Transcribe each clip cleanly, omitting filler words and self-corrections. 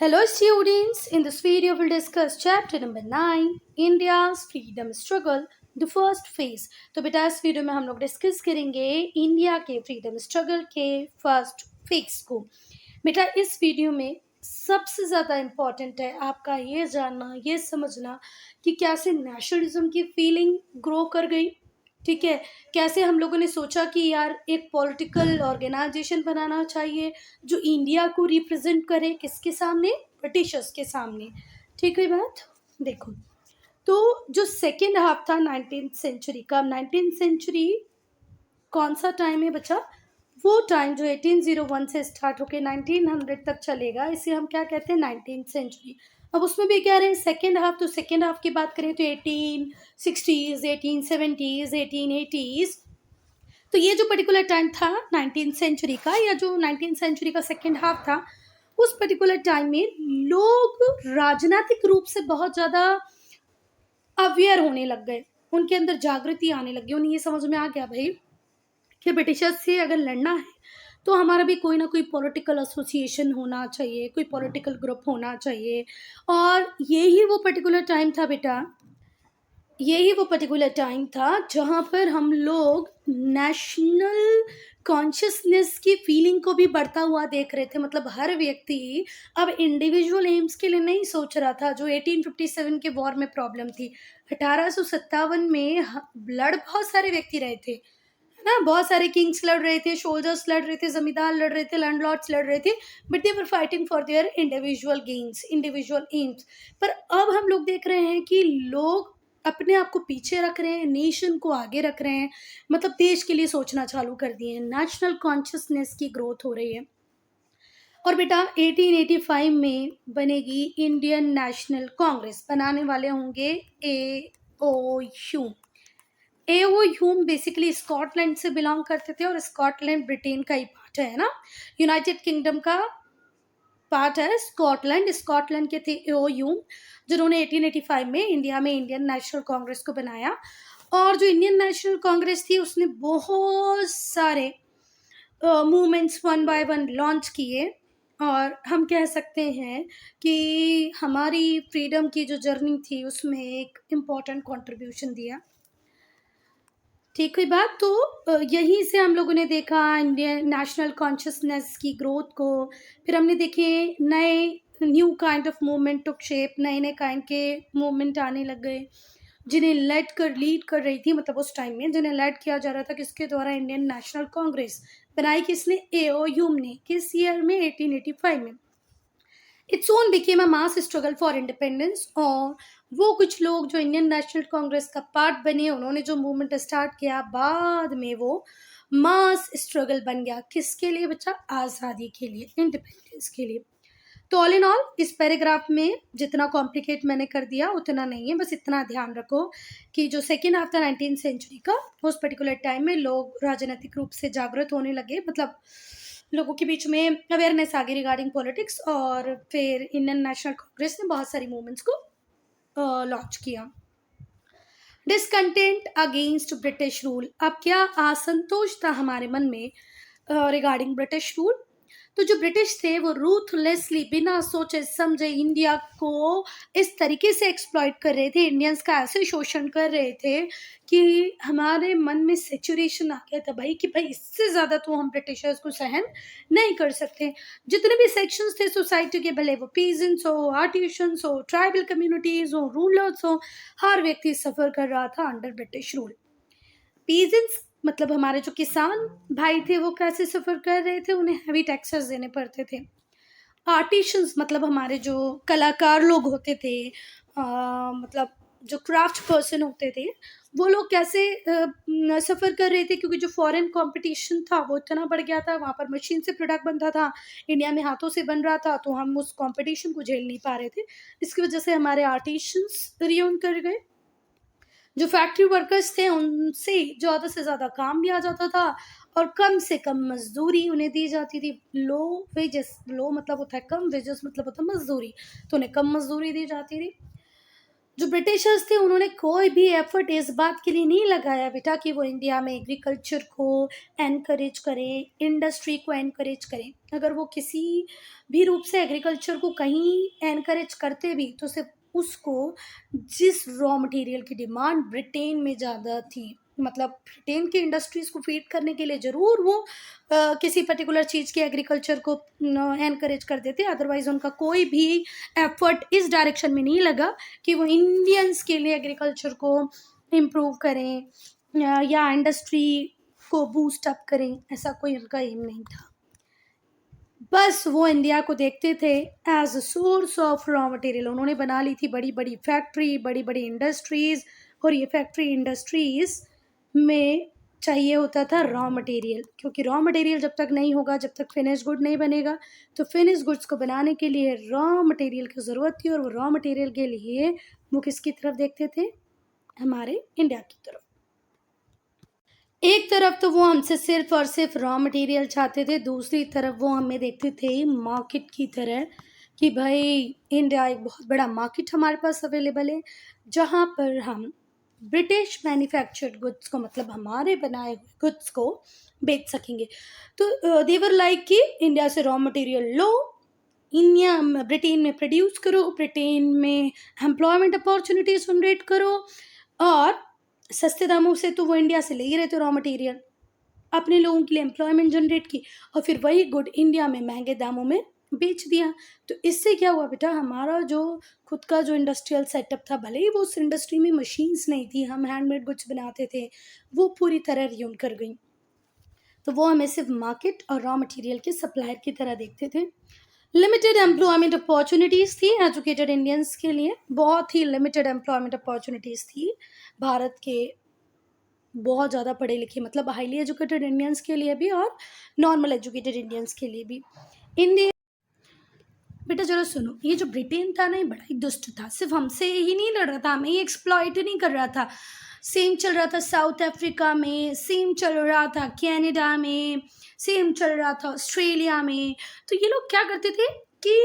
Hello students, in this video we'll discuss chapter number 9 India's freedom struggle the first phase। तो बेटा इस video में हम लोग डिस्कस करेंगे इंडिया के फ्रीडम स्ट्रगल के फर्स्ट फेज को। बेटा इस वीडियो में सबसे ज़्यादा इम्पॉर्टेंट है आपका ये जानना, ये समझना कि कैसे नेशनलिज्म की फीलिंग ग्रो कर गई। ठीक है, कैसे हम लोगों ने सोचा कि यार एक पॉलिटिकल ऑर्गेनाइजेशन बनाना चाहिए जो इंडिया को रिप्रेजेंट करे, किसके सामने? ब्रिटिशर्स के सामने। ठीक है बात, देखो तो जो सेकेंड हाफ था 19th सेंचुरी का, 19th सेंचुरी कौन सा टाइम है बच्चा? वो टाइम जो 1801 से स्टार्ट होकर 1900 तक चलेगा, इसे हम क्या कहते हैं? 19th century. अब उसमें भी क्या रहे सेकेंड हाफ, तो सेकेंड हाफ की बात करें तो 1860s, 1870s, 1880s। तो ये जो पर्टिकुलर टाइम था 19th सेंचुरी का, या जो 19th सेंचुरी का सेकेंड हाफ था, उस पर्टिकुलर टाइम में लोग राजनीतिक रूप से बहुत ज़्यादा अवेयर होने लग गए, उनके अंदर जागृति आने लगी। उन्हें ये समझ में आ गया भाई कि ब्रिटिशर्स से अगर लड़ना है तो हमारा भी कोई ना कोई पॉलिटिकल एसोसिएशन होना चाहिए, कोई पॉलिटिकल ग्रुप होना चाहिए। और यही वो पर्टिकुलर टाइम था बेटा, यही वो पर्टिकुलर टाइम था जहाँ पर हम लोग नेशनल कॉन्शियसनेस की फीलिंग को भी बढ़ता हुआ देख रहे थे। मतलब हर व्यक्ति अब इंडिविजुअल एम्स के लिए नहीं सोच रहा था, जो 1857 के वॉर में प्रॉब्लम थी। 1857 में लड़ बहुत सारे व्यक्ति रहे थे, है ना? बहुत सारे किंग्स लड़ रहे थे, सोल्जर्स लड़ रहे थे, जमींदार लड़ रहे थे, लैंडलॉर्ड्स लड़ रहे थे, but they were fighting for their individual gains, individual AIIMS. पर अब हम लोग देख रहे हैं कि लोग अपने आप को पीछे रख रहे हैं, नेशन को आगे रख रहे हैं, मतलब देश के लिए सोचना चालू कर दिए हैं। नेशनल कॉन्शियसनेस की ग्रोथ हो रही है। और बेटा 1885 में बनेगी इंडियन नेशनल कांग्रेस, बनाने वाले होंगे A.O.. Hume. A.O.. Hume basically Scotland से बिलोंग करते थे, और स्कॉटलैंड ब्रिटेन का ही पार्ट है ना, यूनाइटेड किंगडम का पार्ट है स्कॉटलैंड। स्कॉटलैंड के थे ए.ओ. ह्यूम, जिन्होंने 1885 में इंडिया में इंडियन नेशनल कांग्रेस को बनाया। और जो इंडियन नेशनल कांग्रेस थी उसने बहुत सारे movements one by one launch किए, और हम कह सकते हैं कि हमारी फ्रीडम की जो जर्नी थी उसमें एक इम्पॉर्टेंट कंट्रीब्यूशन दिया। ठीक हुई बात, तो यहीं से हम लोगों ने देखा इंडियन नेशनल कॉन्शियसनेस की ग्रोथ को। फिर हमने देखे नए new kind of movement took shape, नए नए काइंड के मूवमेंट आने लग गए, जिन्हें लीड कर रही थी, मतलब उस टाइम में जिन्हें लीड किया जा रहा था किसके द्वारा? Indian national Congress. बनाई किसने? ए.ओ. ह्यूम ने। किस ईयर में? 1885 में। It soon became a mass struggle for independence. और वो कुछ लोग जो इंडियन नेशनल कांग्रेस का पार्ट बने, उन्होंने जो मूवमेंट स्टार्ट किया, बाद में वो मास स्ट्रगल बन गया। किसके लिए बच्चा? आज़ादी के लिए, इंडिपेंडेंस के लिए। तो ऑल इन ऑल इस पैराग्राफ में जितना कॉम्प्लिकेट मैंने कर दिया उतना नहीं है, बस इतना ध्यान रखो कि जो सेकेंड हाफ था 19th सेंचुरी का, उस पर्टिकुलर टाइम में लोग राजनीतिक रूप से जागृत होने लगे, मतलब लोगों के बीच में अवेयरनेस आ गई रिगार्डिंग पॉलिटिक्स। और फिर इंडियन नेशनल कांग्रेस ने बहुत सारी मूवमेंट्स को लॉन्च किया। Discontent against British rule. अब क्या असंतोष था हमारे मन में रिगार्डिंग ब्रिटिश रूल? तो जो ब्रिटिश थे वो रूथलेसली, बिना सोचे समझे इंडिया को इस तरीके से एक्सप्लॉइट कर रहे थे, इंडियंस का ऐसे शोषण कर रहे थे कि हमारे मन में सेचुरेशन आ गया था भाई कि भाई इससे ज़्यादा तो हम ब्रिटिशर्स को सहन नहीं कर सकते। जितने भी सेक्शंस थे सोसाइटी के, भले वो पीजेंट्स हो, आर्टिशंस हो, ट्राइबल कम्युनिटीज़ हो, रूलर्स हो, हर व्यक्ति सफ़र कर रहा था अंडर ब्रिटिश रूल। पीजेंट्स मतलब हमारे जो किसान भाई थे वो कैसे सफ़र कर रहे थे? उन्हें हैवी टैक्सेस देने पड़ते थे। आर्टिशंस मतलब हमारे जो कलाकार लोग होते थे, मतलब जो क्राफ्ट पर्सन होते थे, वो लोग कैसे सफ़र कर रहे थे? क्योंकि जो फॉरेन कंपटीशन था वो इतना बढ़ गया था, वहाँ पर मशीन से प्रोडक्ट बनता था, इंडिया में हाथों से बन रहा था, तो हम उस कंपटीशन को झेल नहीं पा रहे थे। इसकी वजह से हमारे आर्टिशंस रियून कर गए। जो फैक्ट्री वर्कर्स थे उनसे ज़्यादा से ज़्यादा काम लिया जाता था, और कम से कम मज़दूरी उन्हें दी जाती थी। लो वेजेस, लो मतलब होता है कम, वेजेस मतलब होता है मज़दूरी, तो उन्हें कम मज़दूरी दी जाती थी। जो ब्रिटिशर्स थे उन्होंने कोई भी एफर्ट इस बात के लिए नहीं लगाया बेटा कि वो इंडिया में एग्रीकल्चर को एनकरेज करें, इंडस्ट्री को एनकरेज करें। अगर वो किसी भी रूप से एग्रीकल्चर को कहीं एनकरेज करते भी तो सिर्फ उसको जिस रॉ मटेरियल की डिमांड ब्रिटेन में ज़्यादा थी, मतलब ब्रिटेन की इंडस्ट्रीज को फीड करने के लिए ज़रूर वो किसी पर्टिकुलर चीज़ के एग्रीकल्चर को एनकरेज कर देते, अदरवाइज उनका कोई भी एफर्ट इस डायरेक्शन में नहीं लगा कि वो इंडियंस के लिए एग्रीकल्चर को इम्प्रूव करें या इंडस्ट्री को बूस्ट अप करें। ऐसा कोई उनका एम नहीं था। बस वो इंडिया को देखते थे as a source of raw material. उन्होंने बना ली थी बड़ी बड़ी फैक्ट्री, बड़ी बड़ी इंडस्ट्रीज, और ये फैक्ट्री इंडस्ट्रीज में चाहिए होता था रॉ मटेरियल, क्योंकि रॉ मटेरियल जब तक नहीं होगा, जब तक फिनिश गुड नहीं बनेगा, तो फिनिश गुड्स को बनाने के लिए रॉ मटेरियल की ज़रूरत थी। और वो रॉ मटेरियल के लिए वो किसकी तरफ देखते थे? हमारे इंडिया की तरफ। एक तरफ तो वो हमसे सिर्फ और सिर्फ रॉ मटेरियल चाहते थे, दूसरी तरफ वो हमें देखते थे मार्केट की तरह कि भाई इंडिया एक बहुत बड़ा मार्केट हमारे पास अवेलेबल है, जहाँ पर हम ब्रिटिश मैन्युफैक्चर्ड गुड्स को, मतलब हमारे बनाए हुए गुड्स को बेच सकेंगे। तो देवर लाइक कि इंडिया से रॉ मटेरियल लो, इंडिया ब्रिटेन में प्रोड्यूस करो, ब्रिटेन में एम्प्लॉयमेंट अपॉर्चुनिटीज जनरेट करो, और सस्ते दामों से तो वो इंडिया से ले ही रहे थे रॉ मटेरियल, अपने लोगों के लिए एम्प्लॉयमेंट जनरेट की, और फिर वही गुड इंडिया में महंगे दामों में बेच दिया। तो इससे क्या हुआ बेटा, हमारा जो खुद का जो इंडस्ट्रियल सेटअप था, भले ही वो उस इंडस्ट्री में मशीन्स नहीं थी, हम हैंडमेड गुड्स बनाते थे, वो पूरी तरह रियून कर गई। तो वो हमें सिर्फ मार्केट और रॉ मटेरियल के सप्लायर की तरह देखते थे। लिमिटेड एम्प्लॉयमेंट अपॉर्चुनिटीज़ थी एजुकेटेड इंडियंस के लिए, बहुत ही लिमिटेड एम्प्लॉयमेंट अपॉर्चुनिटीज़ थी भारत के बहुत ज़्यादा पढ़े लिखे, मतलब हाईली एजुकेटेड इंडियंस के लिए भी और नॉर्मल एजुकेटेड इंडियंस के लिए भी। इंडिया बेटा जरा सुनो, ये जो ब्रिटेन था ना, ये बड़ा ही दुष्ट था, सिर्फ हमसे ही नहीं लड़ रहा था, हमें ही एक्सप्लॉइट नहीं कर रहा था। सेम चल रहा था साउथ अफ्रीका में, सेम चल रहा था कनाडा में, सेम चल रहा था ऑस्ट्रेलिया में। तो ये लोग क्या करते थे कि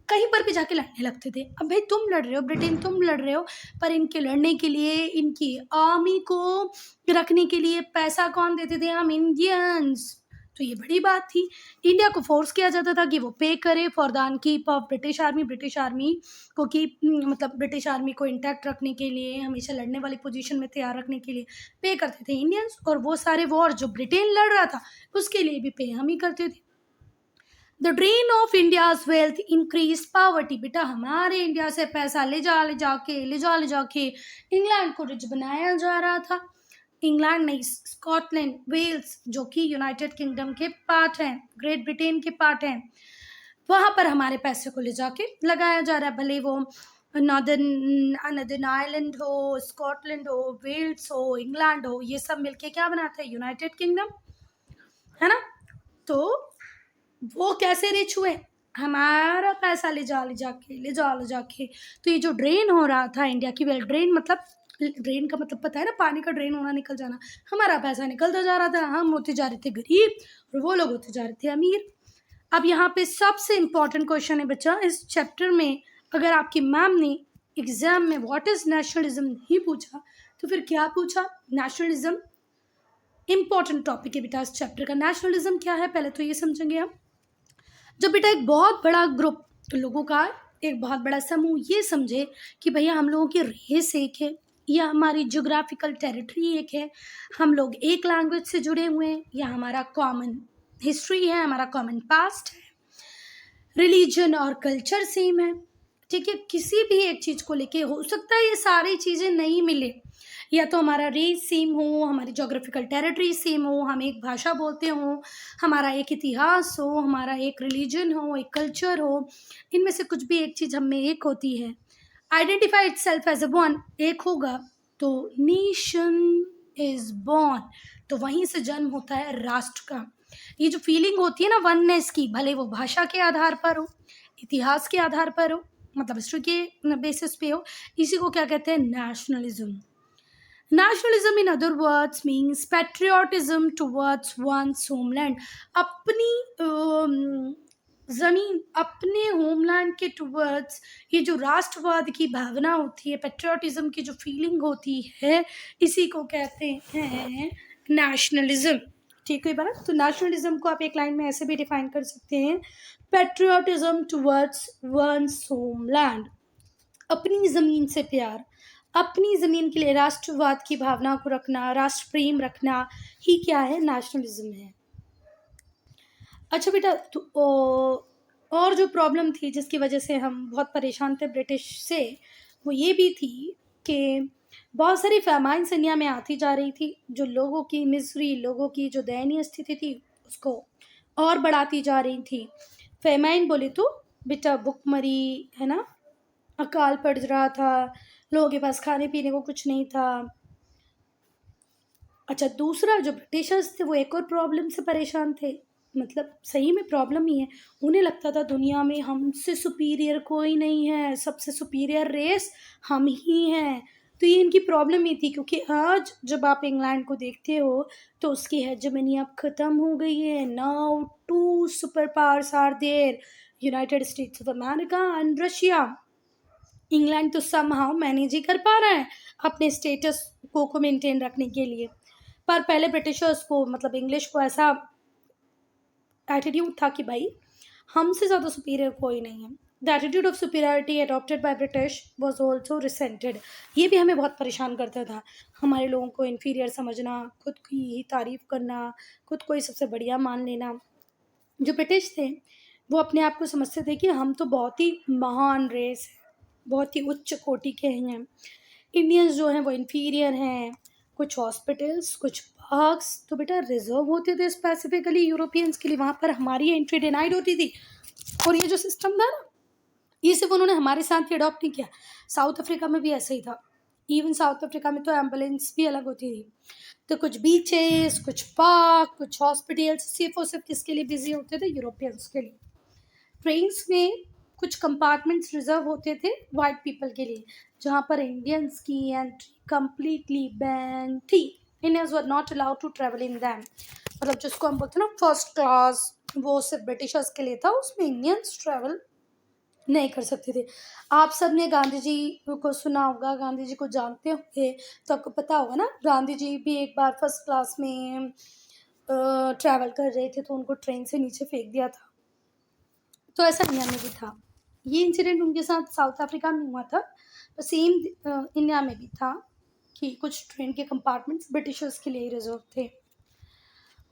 कहीं पर भी जाके लड़ने लगते थे। अब भाई तुम लड़ रहे हो ब्रिटेन, तुम लड़ रहे हो, पर इनके लड़ने के लिए, इनकी आर्मी को रखने के लिए पैसा कौन देते थे? हम इंडियंस। तो ये बड़ी बात थी। इंडिया को फोर्स किया जाता था कि वो पे करे for the upkeep of British army, British army को कीप, मतलब ब्रिटिश आर्मी को इंटैक्ट रखने के लिए, हमेशा लड़ने वाली पोजीशन में तैयार रखने के लिए पे करते थे इंडियंस। और वो सारे वॉर जो ब्रिटेन लड़ रहा था उसके लिए भी पे हम ही करते थे। The drain of India's wealth increase poverty. बेटा हमारे इंडिया से पैसा ले जाके इंग्लैंड को रिच बनाया जा रहा था। इंग्लैंड नहीं, स्कॉटलैंड, वेल्स, जो कि यूनाइटेड किंगडम के पार्ट हैं, ग्रेट ब्रिटेन के पार्ट हैं, वहाँ पर हमारे पैसे को ले जाके लगाया जा रहा है। भले वो नॉर्दर्न आयरलैंड हो, स्कॉटलैंड हो, वेल्स हो, इंग्लैंड हो, ये सब मिलके क्या बनाते हैं? यूनाइटेड किंगडम, है ना? तो वो कैसे रिच हुए? हमारा पैसा ले जाके। तो ये जो ड्रेन हो रहा था इंडिया की वेल्थ, ड्रेन का मतलब पता है ना, पानी का ड्रेन होना, निकल जाना। हमारा पैसा निकलता जा रहा था, हम होते जा रहे थे गरीब और वो लोग होते जा रहे थे अमीर। अब यहाँ पे सबसे इम्पोर्टेंट क्वेश्चन है बच्चा इस चैप्टर में, अगर आपकी मैम ने एग्जाम में व्हाट इज नेशनलिज्म नहीं पूछा तो फिर क्या पूछा? नेशनलिज्म इम्पोर्टेंट टॉपिक है बेटा इस चैप्टर का। नेशनलिज्म क्या है पहले तो ये समझेंगे हम। जब बेटा एक बहुत बड़ा ग्रुप लोगों का, एक बहुत बड़ा समूह ये समझे कि भैया हम लोगों की रेस एक है, या हमारी ज्योग्राफिकल टेरिटरी एक है, हम लोग एक लैंग्वेज से जुड़े हुए हैं, या हमारा कॉमन हिस्ट्री है, हमारा कॉमन पास्ट है, रिलीजन और कल्चर सेम है, ठीक है, किसी भी एक चीज़ को लेके हो सकता है ये सारी चीज़ें नहीं मिले, या तो हमारा रेस सेम हो, हमारी जोग्राफिकल टेरिटरी सेम हो, हम एक भाषा बोलते हो, हमारा एक इतिहास हो, हमारा एक रिलीजन हो, एक कल्चर हो, इनमें से कुछ भी एक चीज़ हम में एक होती है। Identify itself as a one, एक होगा तो नेशन इज बॉर्न, तो वहीं से जन्म होता है राष्ट्र का। ये जो फीलिंग होती है ना वननेस की, भले वो भाषा के आधार पर हो, इतिहास के आधार पर हो, मतलब हिस्ट्री के बेसिस पे हो, इसी को क्या कहते हैं? Nationalism. Nationalism, in other words, means patriotism towards one's homeland. अपनी ज़मीन अपने होमलैंड के टुवर्ड्स ये जो राष्ट्रवाद की भावना होती है, पैट्रियोटिज़्म की जो फीलिंग होती है, इसी को कहते हैं नेशनलिज़्म। ठीक है बात? तो नेशनलिज़्म को आप एक लाइन में ऐसे भी डिफाइन कर सकते हैं, पैट्रियोटिज़्म टुवर्ड्स वन्स होमलैंड। अपनी ज़मीन से प्यार, अपनी ज़मीन के लिए राष्ट्रवाद की भावना को रखना, राष्ट्र प्रेम रखना ही क्या है? नेशनलिज़्म है। अच्छा बेटा, तो और जो प्रॉब्लम थी जिसकी वजह से हम बहुत परेशान थे ब्रिटिश से, वो ये भी थी कि बहुत सारी फ़ैमाइन्स इंडिया में आती जा रही थी, जो लोगों की मिज़री, लोगों की जो दयनीय स्थिति थी, उसको और बढ़ाती जा रही थी। फ़ैमाइन बोले तो बेटा भुखमरी, है ना? अकाल पड़ रहा था, लोगों के पास खाने-पीने को कुछ नहीं था। अच्छा, दूसरा जो ब्रिटिशर्स थे वो एक और प्रॉब्लम से परेशान थे, मतलब सही में प्रॉब्लम ही है। उन्हें लगता था दुनिया में हमसे सुपीरियर कोई नहीं है, सबसे सुपीरियर रेस हम ही हैं। तो ये इनकी प्रॉब्लम ही थी, क्योंकि आज जब आप इंग्लैंड को देखते हो तो उसकी हेजेमनी अब ख़त्म हो गई है। Now 2 super powers are there, United States of America and Russia. England तो समहाउ मैनेज ही कर पा रहा है अपने स्टेटस को मेंटेन रखने के लिए। पर पहले ब्रिटिशर्स को, मतलब इंग्लिश को, ऐसा एटीट्यूड था कि भाई हमसे ज़्यादा सुपीरियर कोई नहीं है। The attitude of superiority adopted by British was also resented. ये भी हमें बहुत परेशान करता था, हमारे लोगों को इन्फीरियर समझना, खुद की ही तारीफ करना, खुद को ही सबसे बढ़िया मान लेना। जो ब्रिटिश थे वो अपने आप को समझते थे कि हम तो बहुत ही महान रेस है, बहुत ही उच्च कोटि के हैं। इंडियंस जो हैं वो इन्फीरियर हैं। कुछ हॉस्पिटल्स, कुछ पार्क्स तो बेटा रिजर्व होते थे स्पेसिफिकली यूरोपियंस के लिए, वहाँ पर हमारी एंट्री डिनाइड होती थी। और ये जो सिस्टम था ना, ये सिर्फ उन्होंने हमारे साथ ही अडॉप्ट नहीं किया, साउथ अफ्रीका में भी ऐसा ही था। इवन साउथ अफ्रीका में तो एम्बुलेंस भी अलग होती थी। तो कुछ बीचेस, कुछ पार्क, कुछ हॉस्पिटल्स सिर्फ और सिर्फ किसके लिए बिजी होते थे? यूरोपियंस के लिए। ट्रेन्स में कुछ कंपार्टमेंट्स रिजर्व होते थे वाइट पीपल के लिए, जहाँ पर इंडियंस की एंट्री कंप्लीटली बैन थी। Indians were not allowed to travel in them. मतलब जिसको हम बोलते हैं ना फर्स्ट क्लास, वो सिर्फ ब्रिटिशर्स के लिए था, उसमें इंडियंस ट्रेवल नहीं कर सकते थे। आप सब ने गांधी जी को सुना होगा, गांधी जी को जानते होंगे, तो आपको पता होगा ना, गांधी जी भी एक बार फर्स्ट क्लास में ट्रैवल कर रहे थे तो उनको ट्रेन से नीचे फेंक दिया था। तो ऐसा इंडिया में भी था। ये इंसिडेंट उनके साथ साउथ अफ्रीका में हुआ था, तो सेम इंडिया में भी था कि कुछ ट्रेन के कंपार्टमेंट्स ब्रिटिशर्स के लिए रिजर्व थे।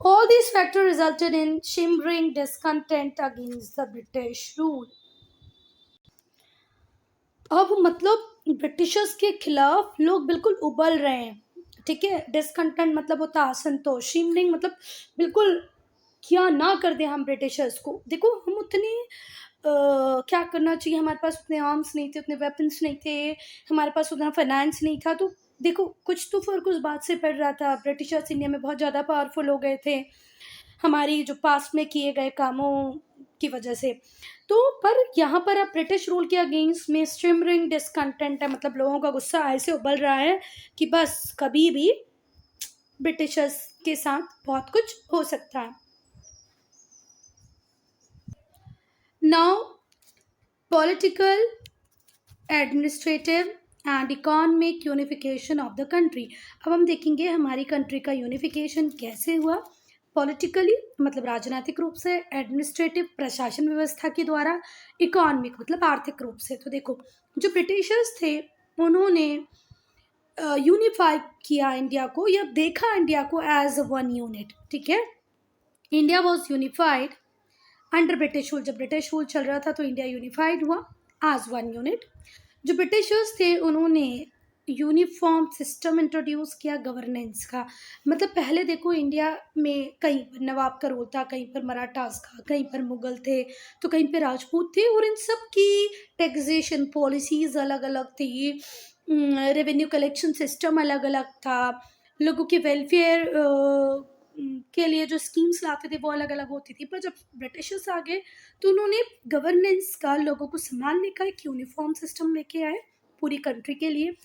All these factors resulted in shimmering discontent against the British rule. अब मतलब ब्रिटिशर्स के खिलाफ लोग बिल्कुल उबल रहे हैं, ठीक है। डिसकंटेंट मतलब होता है असंतोष, शिमरिंग मतलब बिल्कुल क्या ना कर दें हम ब्रिटिशर्स को। देखो हम उतने क्या करना चाहिए, हमारे पास उतने आर्म्स नहीं थे, उतने वेपन्स नहीं थे, हमारे पास उतना फाइनेंस नहीं था। तो देखो कुछ तो फ़र्क उस बात से पड़ रहा था, ब्रिटिशर्स इंडिया में बहुत ज़्यादा पावरफुल हो गए थे हमारी जो पास्ट में किए गए कामों की वजह से। तो पर यहाँ पर अब ब्रिटिश रूल के अगेंस्ट में स्टिमरिंग डिसकंटेंट है, मतलब लोगों का गुस्सा ऐसे उबल रहा है कि बस कभी भी ब्रिटिशर्स के साथ बहुत कुछ हो सकता है। Now political, administrative and economic unification of the country. अब हम देखेंगे हमारी कंट्री का यूनिफिकेशन कैसे हुआ। पॉलिटिकली मतलब राजनीतिक रूप से, एडमिनिस्ट्रेटिव प्रशासन व्यवस्था के द्वारा, इकोनॉमिक मतलब आर्थिक रूप से। तो देखो जो ब्रिटिशर्स थे उन्होंने यूनिफाई किया इंडिया को, या देखा इंडिया को एज वन यूनिट, ठीक है। India was unified under British rule. जब ब्रिटिश रूल चल रहा था तो इंडिया यूनिफाइड हुआ एज वन यूनिट। जो ब्रिटिशर्स थे उन्होंने यूनिफॉर्म सिस्टम इंट्रोड्यूस किया गवर्नेंस का। मतलब पहले देखो इंडिया में कहीं पर नवाब का रोल था, कहीं पर मराठास का, कहीं पर मुगल थे, तो कहीं पर राजपूत थे, और इन सब की टैक्सेशन पॉलिसीज़ अलग अलग थी, रेवेन्यू कलेक्शन सिस्टम अलग अलग था, लोगों के वेलफेयर के लिए जो स्कीम्स लाते थे वो अलग अलग होती थी। पर जब ब्रिटिशर्स आ गए तो उन्होंने गवर्नेंस का, लोगों को संभालने का एक यूनिफॉर्म सिस्टम लेके आए पूरी कंट्री के लिए।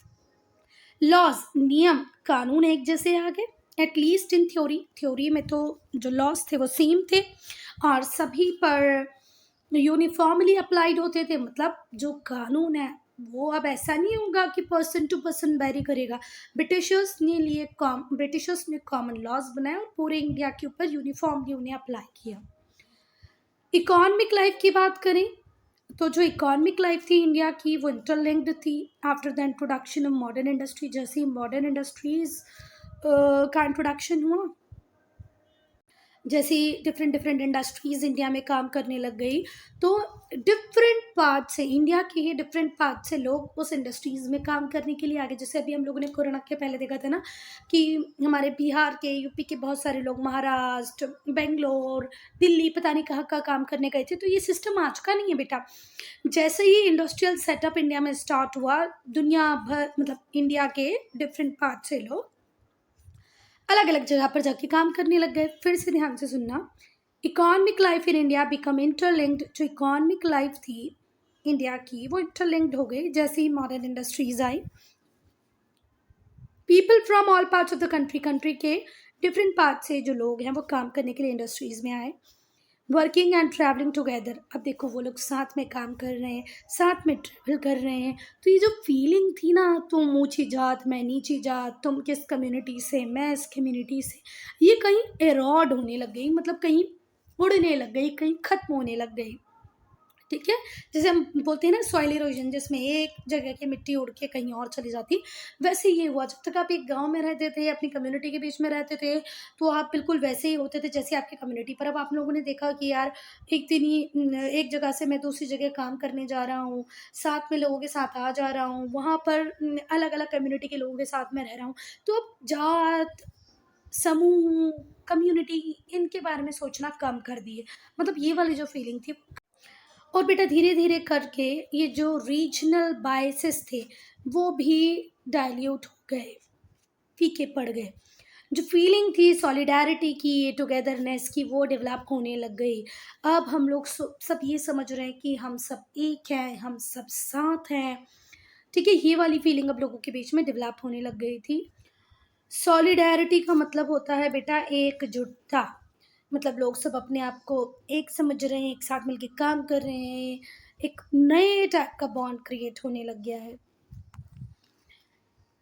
लॉज, नियम कानून एक जैसे आ गए, एटलीस्ट इन थ्योरी। थ्योरी में तो जो लॉज थे वो सेम थे और सभी पर यूनिफॉर्मली अप्लाइड होते थे, मतलब जो कानून है वो अब ऐसा नहीं होगा कि पर्सन टू पर्सन वेरी करेगा। ब्रिटिशर्स ने कॉमन लॉज बनाए और पूरे इंडिया के ऊपर यूनिफॉर्मली उन्हें अप्लाई किया। इकोनॉमिक लाइफ की बात करें तो जो इकोनॉमिक लाइफ थी इंडिया की वो इंटरलिंक्ड थी। After the introduction of modern industry, जैसे ही मॉडर्न इंडस्ट्रीज का इंट्रोडक्शन हुआ, जैसे डिफरेंट डिफरेंट इंडस्ट्रीज इंडिया में काम करने लग गई, तो डिफरेंट पार्ट से इंडिया के ही डिफरेंट पार्ट से लोग उस इंडस्ट्रीज में काम करने के लिए आगे। जैसे अभी हम लोगों ने कोरोना के पहले देखा था ना कि हमारे बिहार के, यूपी के बहुत सारे लोग महाराष्ट्र, बेंगलोर, दिल्ली, पता नहीं कहाँ कहाँ काम करने गए थे। तो ये सिस्टम आज का नहीं है बेटा। जैसे ही इंडस्ट्रियल सेटअप इंडिया में स्टार्ट हुआ, दुनिया भर मतलब इंडिया के डिफरेंट पार्ट से लोग अलग अलग जगह पर जाके काम करने लग गए। फिर से ध्यान से सुनना, economic life in India become interlinked. जो इकोनॉमिक लाइफ थी इंडिया की वो इंटरलिंक्ड हो गई जैसे ही मॉडर्न इंडस्ट्रीज आई। People from all parts of the country के डिफरेंट पार्ट से जो लोग हैं वो काम करने के लिए इंडस्ट्रीज में आए। वर्किंग एंड ट्रैवलिंग टुगेदर, अब देखो वो लोग साथ में काम कर रहे हैं, साथ में ट्रैवल कर रहे हैं। तो ये जो फीलिंग थी ना, तुम ऊंची जात मैं नीची जात, तुम किस कम्युनिटी से मैं इस कम्युनिटी से, ये कहीं एरॉड होने लग गई, मतलब कहीं उड़ने लग गई, कहीं खत्म होने लग गई। ठीक है, जैसे हम बोलते हैं ना सॉइल इरोजन, जिसमें एक जगह की मिट्टी उड़ के कहीं और चली जाती, वैसे ये हुआ। जब तक आप एक गांव में रहते थे, अपनी कम्युनिटी के बीच में रहते थे, तो आप बिल्कुल वैसे ही होते थे जैसे आपकी कम्युनिटी। पर अब आप लोगों ने देखा कि यार एक दिन ही एक जगह से मैं दूसरी जगह काम करने जा रहा हूँ, साथ में लोगों के साथ आ जा रहा हूँ, वहाँ पर अलग अलग कम्युनिटी के लोगों के साथ में रह रहा हूँ। तो अब जात, समूह, कम्युनिटी, इनके बारे में सोचना कम कर दिए। मतलब ये वाली जो फीलिंग थी। और बेटा धीरे धीरे करके ये जो रीजनल बायसेस थे वो भी डाइल्यूट हो गए, फीके पड़ गए। जो फीलिंग थी सॉलिडारिटी की, टुगेदरनेस की, वो डेवलप होने लग गई। अब हम लोग सब ये समझ रहे हैं कि हम सब एक हैं, हम सब साथ हैं। ठीक है, ये वाली फीलिंग अब लोगों के बीच में डेवलप होने लग गई थी। सॉलिडारिटी का मतलब होता है बेटा एकजुटता। मतलब लोग सब अपने आप को एक समझ रहे हैं, एक साथ मिलके काम कर रहे हैं, एक नए टाइप का बॉन्ड क्रिएट होने लग गया है।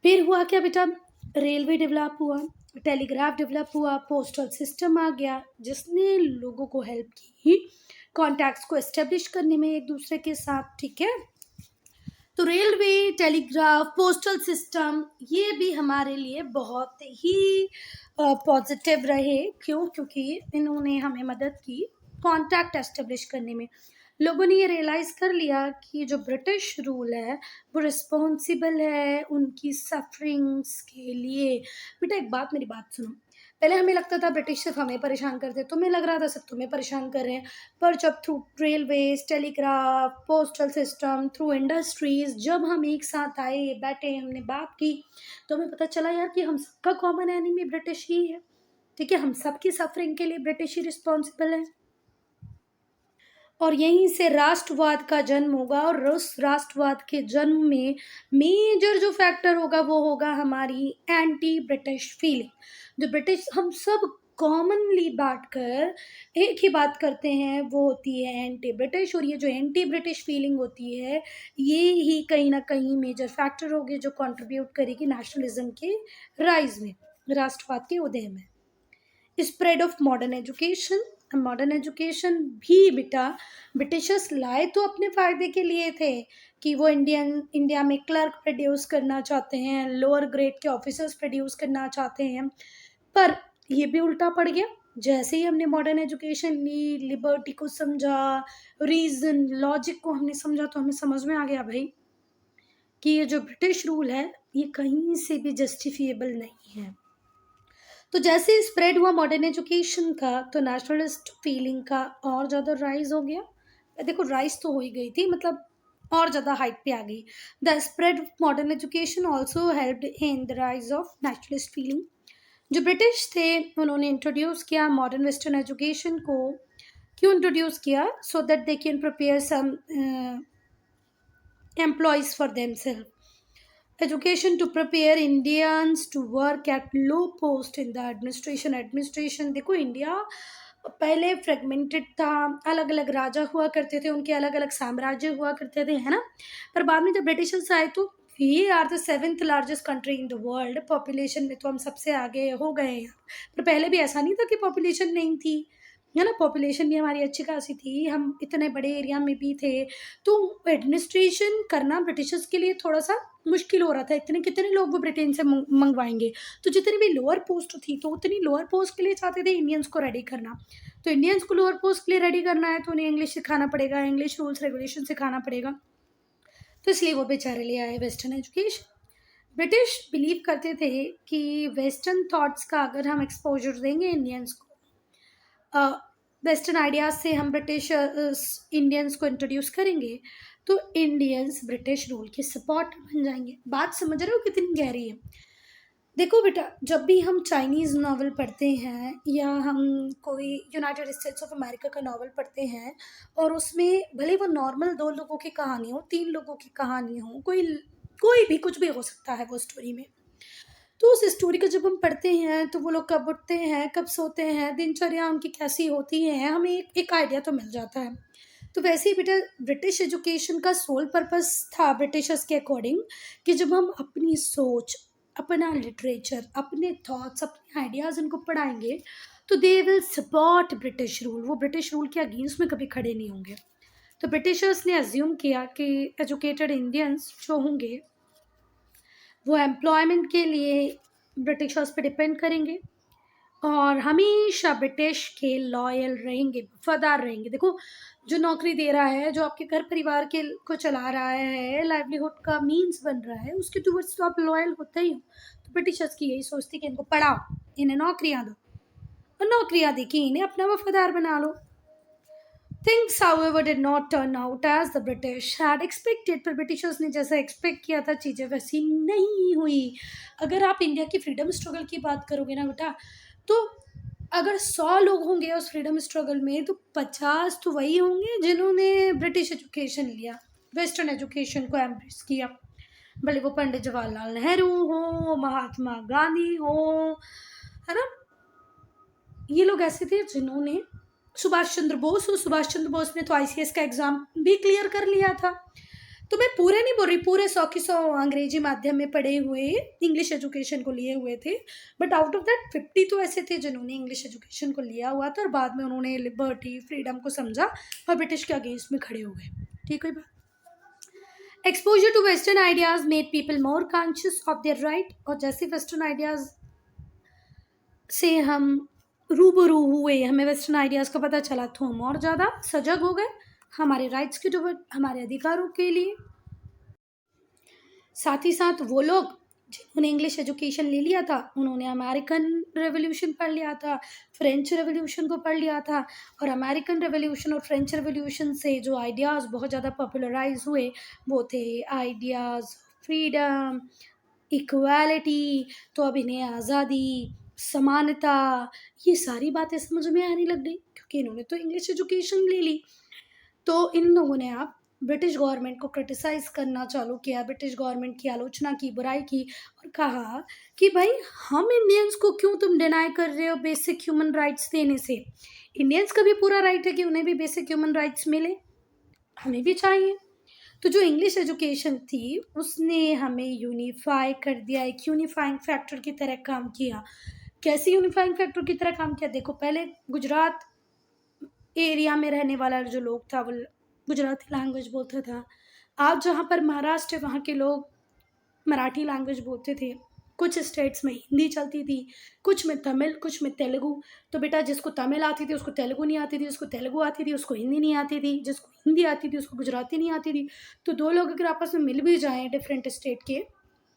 फिर हुआ क्या बेटा, रेलवे डेवलप हुआ, टेलीग्राफ डेवलप हुआ, पोस्टल सिस्टम आ गया, जिसने लोगों को हेल्प की कॉन्टैक्ट्स को एस्टेब्लिश करने में एक दूसरे के साथ। ठीक है, तो रेलवे, टेलीग्राफ, पोस्टल सिस्टम ये भी हमारे लिए बहुत ही पॉजिटिव रहे। क्यों? क्योंकि इन्होंने हमें मदद की कॉन्टैक्ट एस्टेब्लिश करने में। लोगों ने ये रियलाइज़ कर लिया कि जो ब्रिटिश रूल है वो रिस्पॉन्सिबल है उनकी सफरिंग्स के लिए। बेटा एक बात, मेरी बात सुनो। पहले हमें लगता था ब्रिटिश सिर्फ हमें परेशान करते, तुम्हें लग रहा था सिर्फ तुम्हें परेशान कर रहे हैं। पर जब through railways, telegraph, postal system, through industries जब हम एक साथ आए, बैठे, हमने बात की, तो हमें पता चला यार कि हम सबका कॉमन एनिमी ब्रिटिश ही है। ठीक है, हम सबकी सफरिंग के लिए ब्रिटिश ही रिस्पॉन्सिबल है। और यहीं से राष्ट्रवाद का जन्म होगा, और उस राष्ट्रवाद के जन्म में मेजर जो फैक्टर होगा वो होगा हमारी एंटी ब्रिटिश फीलिंग। जो ब्रिटिश हम सब कॉमनली बांट कर एक ही बात करते हैं वो होती है एंटी ब्रिटिश। और ये जो एंटी ब्रिटिश फीलिंग होती है ये ही कहीं ना कहीं मेजर फैक्टर होगी जो कंट्रीब्यूट करेगी नेशनलिज्म के राइज में, राष्ट्रवाद के उदय में। Spread of modern education, modern education भी बेटा ब्रिटिशर्स लाए तो अपने फ़ायदे के लिए थे कि वो इंडिया में क्लर्क प्रोड्यूस करना चाहते हैं, लोअर ग्रेड के ऑफिसर्स प्रोड्यूस करना चाहते हैं। पर ये भी उल्टा पड़ गया। जैसे ही हमने मॉडर्न एजुकेशन ली, लिबर्टी को समझा, रीज़न, लॉजिक को हमने समझा, तो हमें समझ में आ गया भाई कि ये जो ब्रिटिश रूल है ये कहीं से भी जस्टिफिएबल नहीं है। तो जैसे स्प्रेड हुआ मॉडर्न एजुकेशन का, तो नेशनलिस्ट फीलिंग का और ज़्यादा राइज हो गया। देखो राइज तो हो ही गई थी, मतलब और ज़्यादा हाइट पे आ गई। The spread of modern education also helped in the rise of nationalist feeling. जो ब्रिटिश थे उन्होंने इंट्रोड्यूस किया मॉडर्न वेस्टर्न एजुकेशन को। क्यों इंट्रोड्यूस किया? So that they can prepare some employees for themself. Education to prepare Indians to work at low post in the administration। देखो India पहले fragmented था, अलग अलग राजा हुआ करते थे, उनके अलग अलग साम्राज्य हुआ करते थे, है ना। पर बाद में जब ब्रिटिशर्स आए तो we are the seventh largest country in the world, population में तो हम सबसे आगे हो गए हैं। पर पहले भी ऐसा नहीं था कि पॉपुलेशन नहीं थी, है ना। पॉपुलेशन भी हमारी अच्छी खासी थी, हम इतने बड़े एरिया में भी थे। तो एडमिनिस्ट्रेशन करना ब्रिटिशर्स के लिए थोड़ा सा मुश्किल हो रहा था, इतने कितने लोग वो ब्रिटेन से मंगवाएंगे। तो जितनी भी लोअर पोस्ट थी तो उतनी लोअर पोस्ट के लिए चाहते थे इंडियंस को रेडी करना। तो इंडियंस को लोअर पोस्ट के लिए रेडी करना है तो उन्हें इंग्लिश सिखाना पड़ेगा, इंग्लिश रूल्स रेगुलेशन सिखाना पड़ेगा। तो इसलिए वो बेचारे ले आए वेस्टर्न एजुकेशन। ब्रिटिश बिलीव करते थे कि वेस्टर्न थॉट्स का अगर हम एक्सपोजर देंगे इंडियंस को, वेस्टर्न आइडियाज से हम ब्रिटिश इंडियंस को इंट्रोड्यूस करेंगे तो इंडियंस ब्रिटिश रूल के सपोर्ट बन जाएंगे। बात समझ रहे हो कितनी गहरी है। देखो बेटा, जब भी हम चाइनीज़ नॉवल पढ़ते हैं या हम कोई यूनाइटेड स्टेट्स ऑफ अमेरिका का नॉवल पढ़ते हैं और उसमें भले वो नॉर्मल दो लोगों की कहानी हो, तीन लोगों की कहानी हो, कोई कोई भी कुछ भी हो सकता है वो स्टोरी में। तो उस स्टोरी को जब हम पढ़ते हैं तो वो लोग कब उठते हैं, कब सोते हैं, दिनचर्या उनकी कैसी होती है, हमें एक आइडिया तो मिल जाता है। तो वैसे ही बेटा ब्रिटिश एजुकेशन का सोल पर्पस था ब्रिटिशर्स के अकॉर्डिंग कि जब हम अपनी सोच, अपना लिटरेचर, अपने थॉट्स, अपने आइडियाज़ उनको पढ़ाएंगे तो they will support British rule. वो ब्रिटिश रूल के अगेंस्ट में कभी खड़े नहीं होंगे। तो ब्रिटिशर्स ने अज्यूम किया कि एजुकेटेड इंडियंस जो होंगे वो एम्प्लॉयमेंट के लिए ब्रिटिशर्स पे डिपेंड करेंगे और हमेशा ब्रिटिश के लॉयल रहेंगे, वफादार रहेंगे। देखो, जो नौकरी दे रहा है, जो आपके घर परिवार के को चला रहा है, लाइवलीहुड का मीन्स बन रहा है, उसके टूवर्ड्स तो आप लॉयल होते ही हो। तो ब्रिटिशर्स की यही सोचती कि इनको पढ़ाओ, इन्हें नौकरियां दो और नौकरियां देके इन्हें अपना वफादार बना लो। Things, however, did not turn out as the British had expected। पर ब्रिटिशर्स ने जैसा एक्सपेक्ट किया था चीज़ें वैसी नहीं हुई। अगर आप इंडिया की फ्रीडम स्ट्रगल की बात करोगे ना बेटा, तो अगर 100 लोग होंगे उस फ्रीडम स्ट्रगल में तो 50 तो वही होंगे जिन्होंने ब्रिटिश एजुकेशन लिया, वेस्टर्न एजुकेशन को एम्ब्रेस किया। भले वो पंडित जवाहरलाल नेहरू हो, महात्मा गांधी हो, है ना। ये लोग ऐसे थे जिन्होंने, सुभाष चंद्र बोस हो, सुभाष चंद्र बोस ने तो आईसीएस का एग्जाम भी क्लियर कर लिया था। तो मैं पूरे नहीं बोल रही, पूरे 100 की 100 अंग्रेजी माध्यम में पढ़े हुए इंग्लिश एजुकेशन को लिए हुए थे। बट आउट ऑफ दैट 50 तो ऐसे थे जिन्होंने इंग्लिश एजुकेशन को लिया हुआ था और बाद में उन्होंने लिबर्टी, फ्रीडम को समझा और ब्रिटिश के अगेंस्ट में खड़े हो गए। ठीक है बात। Exposure to western ideas made people more conscious of their right. और जैसे वेस्टर्न आइडियाज से हम रूबरू हुए, हमें वेस्टर्न आइडियाज़ का पता चला तो हम और ज़्यादा सजग हो गए हमारे राइट्स के टुवर्ड, हमारे अधिकारों के लिए। साथ ही साथ वो लोग जिन्होंने इंग्लिश एजुकेशन ले लिया था उन्होंने अमेरिकन रेवोल्यूशन पढ़ लिया था, फ्रेंच रेवोल्यूशन को पढ़ लिया था। और अमेरिकन रेवोल्यूशन और फ्रेंच रेवोल्यूशन से जो आइडियाज़ बहुत ज़्यादा पॉपुलराइज हुए वो थे आइडियाज़ फ्रीडम, इक्वालिटी। तो अब इन्हें आज़ादी, समानता, ये सारी बातें समझ में आने लग गई क्योंकि इन्होंने तो इंग्लिश एजुकेशन ले ली। तो इन लोगों ने अब ब्रिटिश गवर्नमेंट को क्रिटिसाइज़ करना चालू किया, ब्रिटिश गवर्नमेंट की आलोचना की, बुराई की और कहा कि भाई हम इंडियंस को क्यों तुम डिनाई कर रहे हो बेसिक ह्यूमन राइट्स देने से। इंडियंस का भी पूरा राइट है कि उन्हें भी बेसिक ह्यूमन राइट्स मिले, हमें भी चाहिए। तो जो इंग्लिश एजुकेशन थी उसने हमें यूनिफाई कर दिया, एक यूनिफाइंग फैक्टर की तरह काम किया। कैसे यूनिफाइंग फैक्टर की तरह काम किया? देखो, पहले गुजरात एरिया में रहने वाला जो लोग था वो गुजराती लैंग्वेज बोलता था। आज जहाँ पर महाराष्ट्र है वहाँ के लोग मराठी लैंग्वेज बोलते थे। कुछ स्टेट्स में हिंदी चलती थी, कुछ में तमिल, कुछ में तेलुगु। तो बेटा जिसको तमिल आती थी उसको तेलुगु नहीं आती थी, जिसको तेलुगु आती थी उसको हिंदी नहीं आती थी, जिसको हिंदी आती थी उसको गुजराती नहीं आती थी। तो दो लोग अगर आपस में मिल भी जाएँ डिफरेंट स्टेट के,